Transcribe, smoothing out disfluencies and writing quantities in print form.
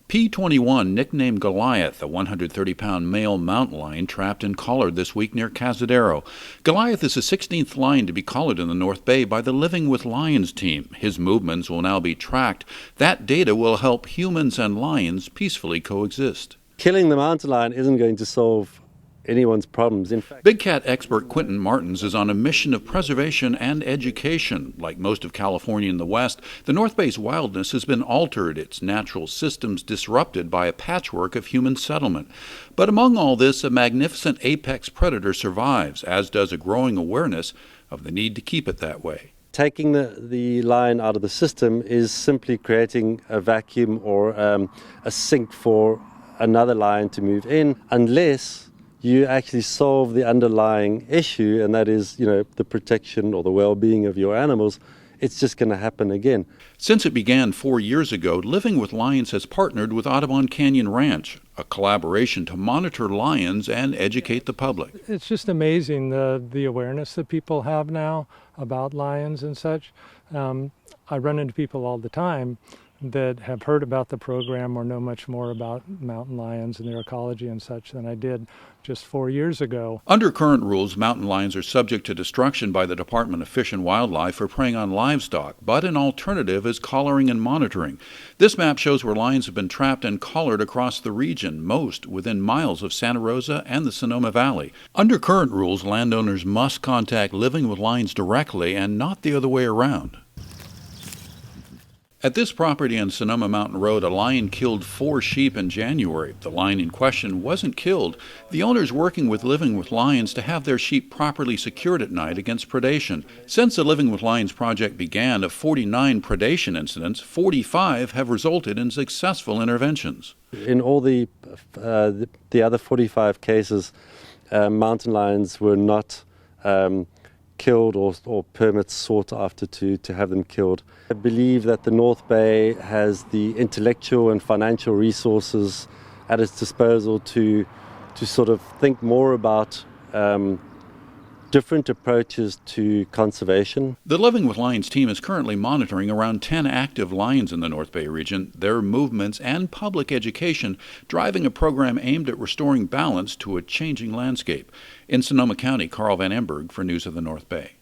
P-21, nicknamed Goliath, a 130-pound male mountain lion trapped and collared this week near Cazadero. Goliath is the 16th lion to be collared in the North Bay by the Living with Lions team. His movements will now be tracked. That data will help humans and lions peacefully coexist. Killing the mountain lion isn't going to solve anyone's problems. In fact, Big cat expert Quentin Martins is on a mission of preservation and education. Like most of California and the West, the North Bay's wildness has been altered, its natural systems disrupted by a patchwork of human settlement. But among all this, a magnificent apex predator survives, as does a growing awareness of the need to keep it that way. taking the lion out of the system is simply creating a vacuum or a sink for another lion to move in, unless you actually solve the underlying issue, and that is, the protection or the well-being of your animals. It's just going to happen again. Since it began 4 years ago, Living with Lions has partnered with Audubon Canyon Ranch, a collaboration to monitor lions and educate the public. It's just amazing the awareness that people have now about lions and such. I run into people all the time that have heard about the program or know much more about mountain lions and their ecology and such than I did just 4 years ago. Under current rules, mountain lions are subject to destruction by the Department of Fish and Wildlife for preying on livestock, but an alternative is collaring and monitoring. This map shows where lions have been trapped and collared across the region, most within miles of Santa Rosa and the Sonoma Valley. Under current rules, landowners must contact Living with Lions directly and not the other way around. At this property on Sonoma Mountain Road, a lion killed 4 sheep in January. The lion in question wasn't killed. The owner's working with Living with Lions to have their sheep properly secured at night against predation. Since the Living with Lions project began, of 49 predation incidents, 45 have resulted in successful interventions. In all the other 45 cases, mountain lions were not killed or permits sought after to have them killed. I believe that the North Bay has the intellectual and financial resources at its disposal to sort of think more about different approaches to conservation. The Living with Lions team is currently monitoring around 10 active lions in the North Bay region, their movements and public education, driving a program aimed at restoring balance to a changing landscape. In Sonoma County, Carl Van Emberg for News of the North Bay.